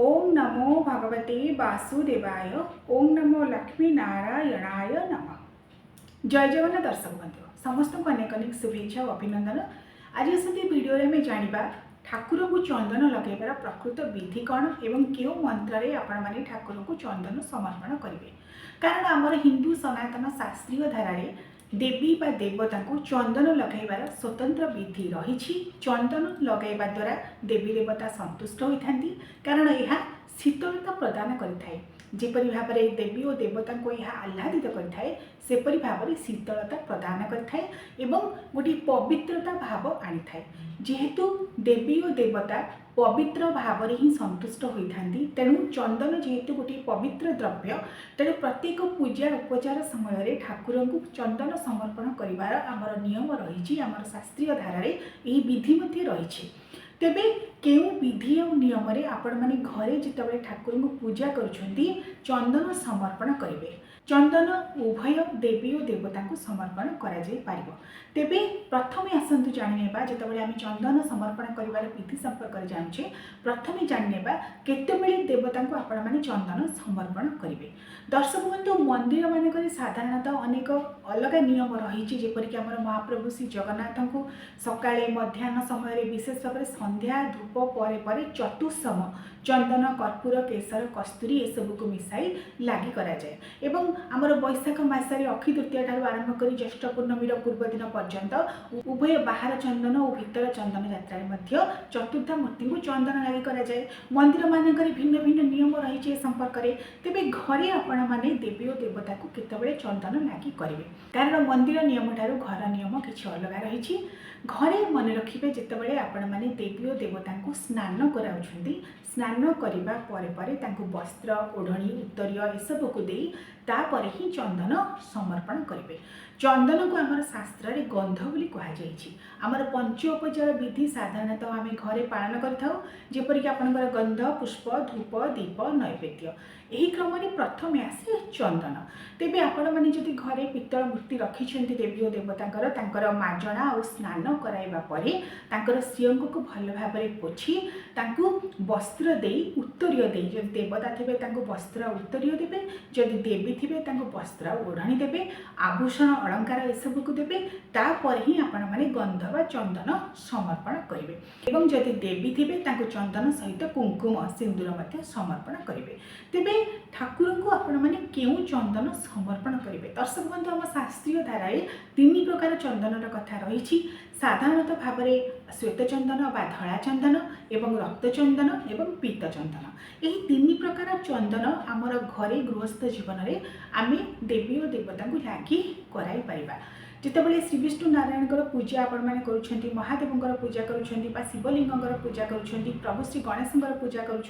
ओम नमो भगवते वासुदेवाय। ओम नमो लक्ष्मी नारायणाय नमः। जय जगन्नाथ दर्शक बंधु समस्त को अनेक अनेक शुभेच्छा और अभिनंदन। आज आसती वीडियो रे हमें जानिबा ठाकुर को चंदन लगेबार प्रकृत विधि कौन एवं क्यों मंत्र रे आपण माने ठाकुर को चंदन समर्पण करेंगे। कारण आमर हिंदू सनातन शास्त्रीय धारा रे देवी बा देवता को चंदन लगेबार स्वतंत्र विधि रही। चंदन लगेबा द्वारा देवी देवता संतुष्ट होता कारण यह शीतलता प्रदान करें। जेपरी भाव में देवी और देवता को यह आह्लादित करें सेपरी भाव में शीतलता प्रदान करें एवं गोटे पवित्रता भाव आनी था। जेहेतु देवी और देवता पवित्र भाव में ही संतुष्ट होता तेणु चंदन जेहेतु गोटे पवित्र द्रव्य तेणु प्रत्येक पूजा उपचार समय ठाकुर को चंदन समर्पण करार आमर नियम रही। आमर शास्त्रीय धारा यही विधि रही। तेबे केउ विधि और नियम रे आपण माने घरे जितेबाला ठाकुर को पूजा करुछंती चंदन समर्पण करेंगे। चंदन उभय देवी और देवता को समर्पण करा जाय पारिबो। तेबे प्रथमे आसंतु जानिनेबा जितेबाला आम चंदन समर्पण करिवार विधि संपर्क में जानुछे। प्रथमे जानिनेबा केतेबेले देवता को आपण माने चंदन समर्पण करेंगे। दर्शक बंधु मंदिर मानक साधारणतः अनेक अलग नियम रही। जेपरिक आमर महाप्रभु श्री जगन्नाथ को सकाळे मध्याह्न समय विशेष भाव में संध्या धूप परे परे चतुस्सम चंदन कर्पूर केसर कस्तूरी ए सब को मिसाई लगी करा जाए। एवं आमर वैशाख मासरे अक्षय तृतीया ठार आरंभ कर ज्येष्ठ पूर्णमीर पूर्व दिन पर्यंत उभय बाहर चंदन और भीतर चंदन यात्रा चतुर्था मूर्ति को चंदन लगी करा जाए। मंदिर मानक भिन्न भिन्न नियम रही संपर्क में। तेबे घरे आपण माने देवी और देवता को केतबेले चंदन लगी करेंगे कारण मंदिर नियम ठार घर नियम किसी अलग रही। घरे मन रखिए जितेबाला आपण माने देवी और देवता को स्नान कराउछंती स्नान करने परे तांको वस्त्र ओढ़णी उत्तरीय एसबू को दे तापर ही चंदन समर्पण करेंगे। चंदन को आमर शास्त्र रे गंध बोली कहुई। आमर पंचोपचार विधि साधारणतः आम घरे पालन करपरिक आपंकर गंध पुष्प धूप दीप नैवेद्य यही क्रम में प्रथम आसे चंदन। तेबे आपण माने जदि घरे पित्तल मूर्ति रखिछंती देवी और देवतांकर माजणा और स्नान कराइबा परे तांकर श्रियंक को भल भाव में पोछि तांको वस्त्र दे उत्तरीय दे जदि देवता थे तांको वस्त्र उत्तरीय देबे जदि देवी थे तांको वस्त्र ओढ़णी देबे आभूषण अलंकार एसबू को देबे तापर ही आपण माने गंध बा चंदन समर्पण करेंगे। एवं जदि देवी थे तांको चंदन सहित कुंकुम सिंदूर मध्य समर्पण करेंगे। तेबे ठाकुर को आपण माने केउ चंदन समर्पण करेंगे। दर्शक बंधु आम शास्त्रीय धारा तीन प्रकार चंदन कथा रही। साधारणतः भाव में श्वेत चंदन बा धला चंदन एवं रक्त चंदन एवं पीत चंदन यही तीन प्रकार चंदन आमर घरे गृहस्थ जीवन में आम देवी और देवता को लगी कराई परिबा। जितेबाला श्री विष्णु नारायण पूजा आपण मैंने करुँच महादेव पूजा करुँच शिवलिंग पूजा करुँच प्रभु श्री गणेश पूजा करुँच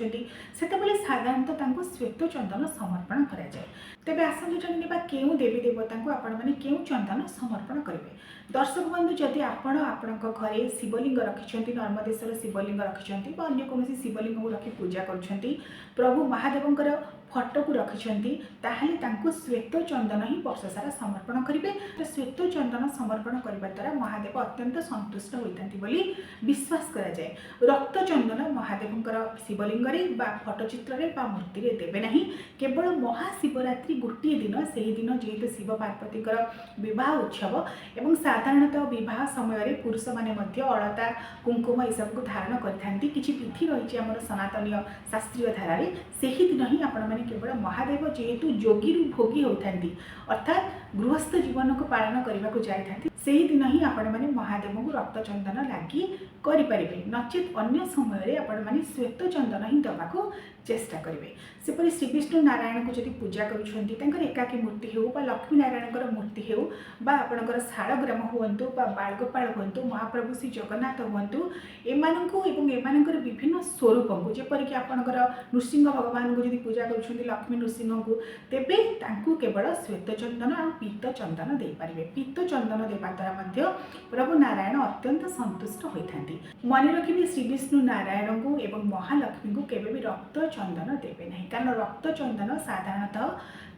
साधारणतः श्वेत चंदन समर्पण करा जाए। तेबे आसंतु जानिबा केउ देवी देवता को आपण माने केउ चंदन समर्पण करेंगे। दर्शक बंधु जदि आपण घरे शिवलिंग रखिछंती नर्मदेश्वर शिवलिंग रखिछंती बा अन्य कोनोसी शिवलिंग को रखी पूजा करुछंती प्रभु महादेवंकर फटो को रखिछंती ताहले तांको श्वेत चंदन ही वर्ष सारा समर्पण करेंगे। श्वेत चंदन समर्पण करने द्वारा महादेव अत्यंत संतुष्ट होता बोली विश्वास करा जाए। रक्त चंदन महादेवंकर शिवलिंग बा फटोचित्र बा मूर्ति रे देबे नहीं। केवल महाशिवरात्रि गोटे दिन से दिन जेहेतु शिव पार्वती विवाह उत्सव एवं साधारणतः विवाह समय पुरुष माने मध्य अलता कुंकुम ये सब को धारण करथांती किछि विधि रही आम सनातनीय शास्त्रीय धारा से ही दिन ही आपण माने केवल महादेव जेहेतु योगी भोगी होता अर्थात गृहस्थ जीवन को पालन करने को जाती से ही दिन ही आपण माने महादेव को रक्त चंदन लगी करें। नचेत अन्य समय आपण माने श्वेत चंदन ही दबाको चेष्टा करेंगे। सेपरी श्री विष्णु नारायण को जब पूजा करुँच एकाकी मूर्ति हो बा लक्ष्मी नारायण मूर्ति हो बा आपणकर शालग्राम हूँ बा बालगोपाल हूँ महाप्रभु श्री जगन्नाथ हूँ एमानंकु एवं एमानंकर विभिन्न स्वरूप को जेपरिक आपणकर नृसिंह भगवान को जब पूजा करुँच लक्ष्मी नृसिंह को तेबे तांकु केवल श्वेत चंदन और पीत चंदन दे पारिबे। पीत चंदन देवा द्वारा प्रभु नारायण अत्यंत संतुष्ट होता। मन रखिए श्री विष्णु नारायण को एवं महालक्ष्मी को केबे भी रक्त चंदन देवे नहीं कारण रक्त चंदन साधारणतः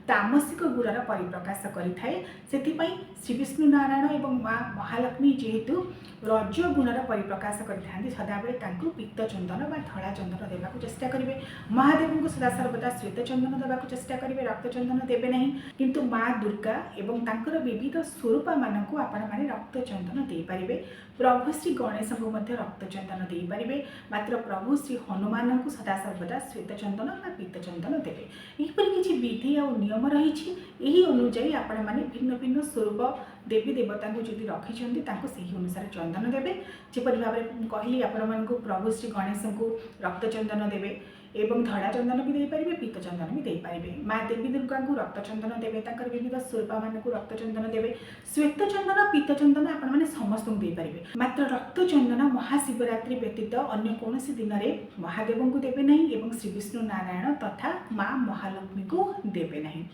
तामसिक गुणर परिप्रकाश करिथाए। सेथिपई श्री विष्णु नारायण एवं माँ महालक्ष्मी जेहेतु रज गुणर परिप्रकाश करिथांती सदाबेले तांकु पीत चंदन बा धला चंदन देवाकू चेष्टा करिवे। महादेव को सदा सर्वदा श्वेत चंदन देवाकू चेष्टा करिवे, रक्त चंदन देबे नहीं। किंतु माँ दुर्गा एवं तांकर विविध स्वरूप मानकू आपण माने रक्त चंदन दे पारिबे। प्रभु श्री गणेश को मध्य रक्त चंदन दे पारिबे, मात्र प्रभु श्री हनुमान को सदा सर्वदा श्वेत चंदन बा पीत चंदन देबे। एहिपरि किछि विधि और नियम रहिछि। एही अनुसार आपण माने भिन्न भिन्न स्वरूप देवी देवता को जदि रखिछन्ति तांको सही अनुसार चंदन देबे। जेपरि भाबरे कहली आपण मानकू प्रभु श्री गणेश को रक्त चंदन देबे एवं धड़ा चंदन भी दे पारिबे, पीत चंदन भी दे पारिबे। माँ देवी दुर्गा को रक्त चंदन देबे, तांकर विविध स्वरूप मानकू रक्त चंदन देबे। श्वेत चंदन पीत चंदन आपण माने समस्त दे पारिबे, मात्र रक्त चंदन महाशिवरात्रि व्यतीत अन्य कोनोसी दिन रे महादेव को देबे नहीं एवं श्री विष्णु नारायण तथा माँ महालक्ष्मी को देबे नहीं।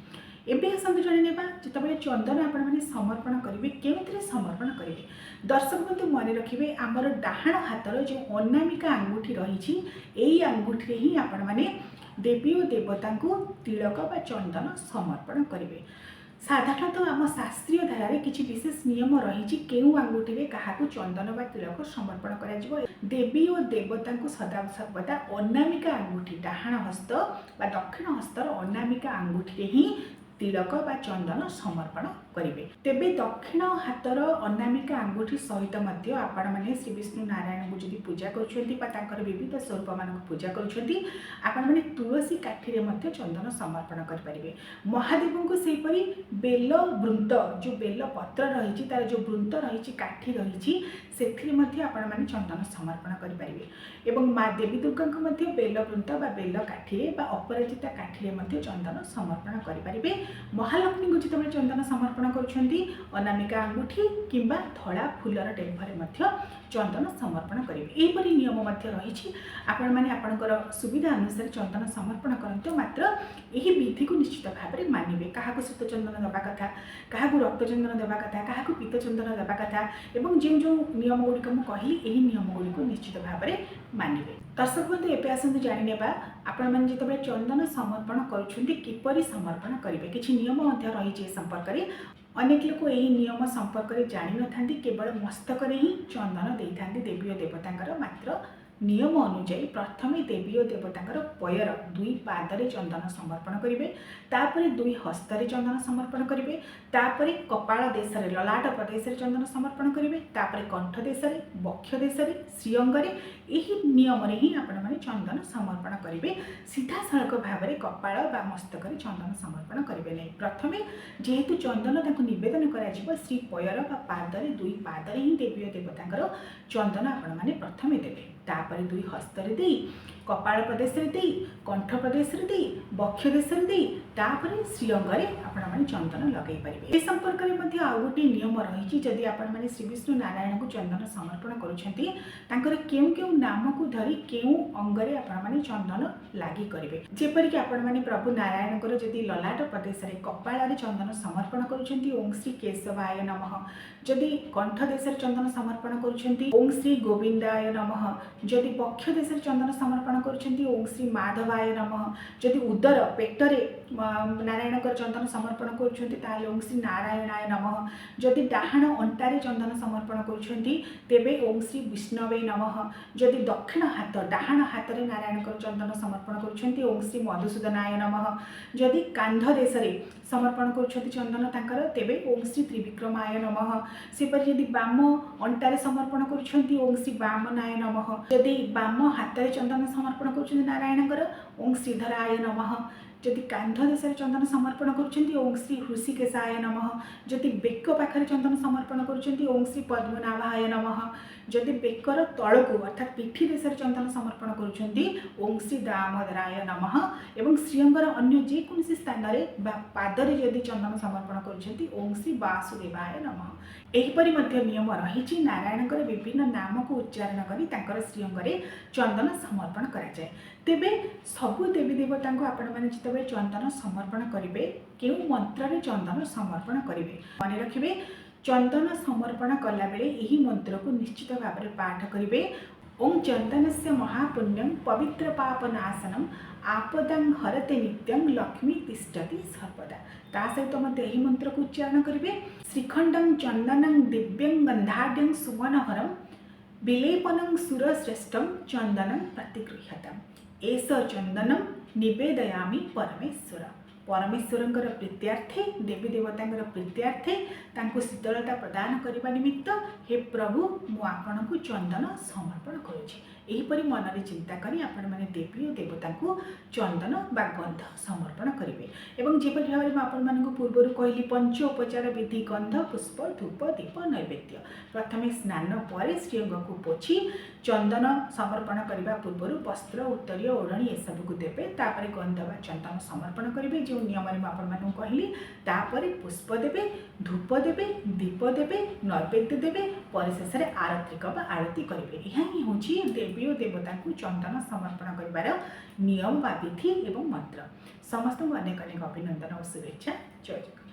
एबे आसंतु जानि जितेबाला चंदन आपण मैंने समर्पण करेंगे के समर्पण करेंगे। दर्शक बंधु मन रखिए आमर डाहाण हाथर जो अनामिका आंगुठी रही यही आंगुठी ही आपण मैंने देवी और देवता को तिलक बा चंदन समर्पण करेंगे। साधारणतः आम शास्त्रीय धारा किसी विशेष नियम रही केउ आंगुठी रे काहाकू चंदन बा तिलक समर्पण करा। देवी और देवता को सदा सर्वदा अनामिका आंगुठी डाहाण हस्त बा दक्षिण हस्तर अनामिका आंगुठी ही तिलक बा चंदन समर्पण करेंगे। तेबे दक्षिण हाथर अनामिका आंगुठी सहित मध्य आपण माने श्री विष्णु नारायण को जदि पूजा कर विविध स्वरूप मान पूजा कर तुलसी काठी रे मध्य चंदन समर्पण करेंगे। महादेव को सेपरी बेल वृंत जो बेल पत्र रही तार जो वृंत रही काठी रही आपण माने चंदन समर्पण करेंगे। एवं माँ देवी दुर्गा को मध्य बेल वृंत बा बेल काठी बा अपराजिता काठी रे मध्य चंदन समर्पण करेंगे। महालक्ष्मी को जिते चंदन समर्पण करुछंती अनामिका अंगूठी किंबा धड़ा फूलर टेम्फरे मध्य चंदन समर्पण करेंगे। यहीपरि नियम मध्य रही आपण माने आपणकर सुविधा अनुसार चंदन समर्पण करंतु, मात्र यही विधि को निश्चित भाव में मानिबे। काहाकू श्वेत चंदन देवा कथा, काहाकू रक्त चंदन देवा कथा, काहाकू पीत चंदन देवा कथा एवं जो जो नियम गुड़िक मुझे कहली यही नियम गुड़िक निश्चित भाव में मानिबे। दर्शक बंधु एबे आसंतु जानि नेबा आपण माने जिते चंदन समर्पण करुछंती किपरि समर्पण करेंगे। किछि नियम मध्य रही संपर्क में अनेक लोग यही नियम संपर्क में जानी न केवल मस्तक ही चंदन दे था देवी और देवतांकर। मात्र नियम अनुଯାୟୀ प्रथमे देवी और देवतांकर पयर दुई पादरे चंदन समर्पण करेंगे, तापर दुई हस्ତରେ चंदन समर्पण करेंगे, तापर कपाल देश में ललाट प्रदेश में चंदन समर्पण करेंगे, तापर कंठ देश में, वक्ष देश में, श्रीअंगरे यही नियम ही आपण माने चंदन समर्पण करेंगे। सीधा सड़क भाव में कपाल बा मस्तक चंदन समर्पण करेंगे नहीं। प्रथमे जेहेतु चंदन ताको निवेदन करा श्री पयर बा पादरे दुई पादरे ही देवी और देवतांकर चंदन आपण माने प्रथमे देवे, तापर दुई हस्ତରେ देई, कपाल प्रदेश रे देई, कंठ प्रदेश रे देई, वक्ष देश रे देई, तापर श्रीअंगरे आपण माने चंदन लगै परिबे। ए संपर्क में मध्य आ गोटे नियम रही जदि आपण माने श्री विष्णु नारायण को चंदन समर्पण करुछंती तांकर केउ केउ नाम को धरी केउ अंगरे आपण माने चंदन लागि करिवे। जेपरि कि आपण माने प्रभु नारायण को जदि ललाट प्रदेश रे कपाल रे चंदन समर्पण करुछंती ओम श्री केशवाय नमः, जदि कंठ देश रे चंदन समर्पण करुछंती ओम श्री गोविंदाय नमः, जदि वक्ष देश रे चंदन समर्पण करुछंती ओम श्री माधवाय नमः, जदि उदर पेटरे नारायण को चंदन समर्पण करुछंती ताले ओम श्री नारायणाय नमः, जदि डाहाण अंटारे चंदन समर्पण करुछंती तेबे ओम श्री विष्णवे नमः, जदि दक्षिण हाथ डाहाण हाथ रे नारायण को चंदन समर्पण करुछंती ओम श्री मधुसूदनाय नमः, जदि कांध देश रे समर्पण करुछंती चंदन तांकर तेबे ओम श्री त्रिविक्रमाय नमः, सेपरि जदि बाम अंटारे समर्पण करुछंती ओम श्री वामनाय नमः, जदि बाम हाथ रे चंदन समर्पण करुछंती नारायणकर ओम श्रीधराय नमः, जदि कांध देश चंदन समर्पण करुछंती ओम श्री हृषिकेशाय नमः, जदि बेक पाखरे चंदन समर्पण करुछंती ओम श्री पद्मनाभाय नमः, जदि बेकर तळकू अर्थात पिठी देश चंदन समर्पण करुछंती ओम श्री दामोदराय नमः एवं श्रीअंगर अन्य जेकोसी स्थान में पादरे जदि चंदन समर्पण करुछंती ओम श्री वासुदेवाय नमः। एहीपरि मध्य नियम रही नारायणकर विभिन्न नाम को उच्चारण करी तांकर श्रीअंगरे चंदन समर्पण करा जाए। तेबे सबु देवी देवता को आपण माने जिते चंदन समर्पण करेंगे केउ मंत्र रे चंदन समर्पण करेंगे मन रखिए। चंदन समर्पण कला बेले यही मंत्र को निश्चित भाव में पाठ करेंगे ओं चंदनस्य महापुण्यं पवित्र पापनाशनम आपदां हरते नित्यं लक्ष्मी तिष्ठति सर्वदा। ता सहित मत यही मंत्र को उच्चारण करेंगे। श्रीखंडं चंदनं दिव्यं गंधाढ्यं सुमनहरं विलेपनं सुरश्रेष्ठं चंदनं प्रतिगृह्यताम्। एष चंदनं निवेदयामि परमेश्वर। परमेश्वरंकर प्रीत्यार्थे देवी देवतांकर प्रीत्यार्थे तांको शीतलता प्रदान करने निमित्त हे प्रभु मु आपण को चंदन समर्पण करुछि। एहीपरि मनरे चिंता करी आपण माने देवी और देवता को चंदन बा गंध समर्पण करेंगे। एवं जेपरि भाव में आपण मानक पूर्वर कहली पंच उपचार विधि गंध पुष्प धूप दीप नैवेद्य। प्रथमे स्नान पर श्रीअंग को पोछि चंदन समर्पण करने पूर्वर वस्त्र उत्तरीय ओढ़णी एसबू को देवे। तापर गंध बा चंदन समर्पण करेंगे जो नियम आपण कहली। तापर पुष्प देवे धूप देवे दीप देवे नैवेद्य देवे पर शेष आरतिक आरती करेंगे। यह ही हूँ देवी और देवता को चंदन समर्पण कर नियम बा विधि एवं मंत्र। समस्त को अनेक अनेक अभिनंदन और शुभेच्छा। जय जगन्नाथ।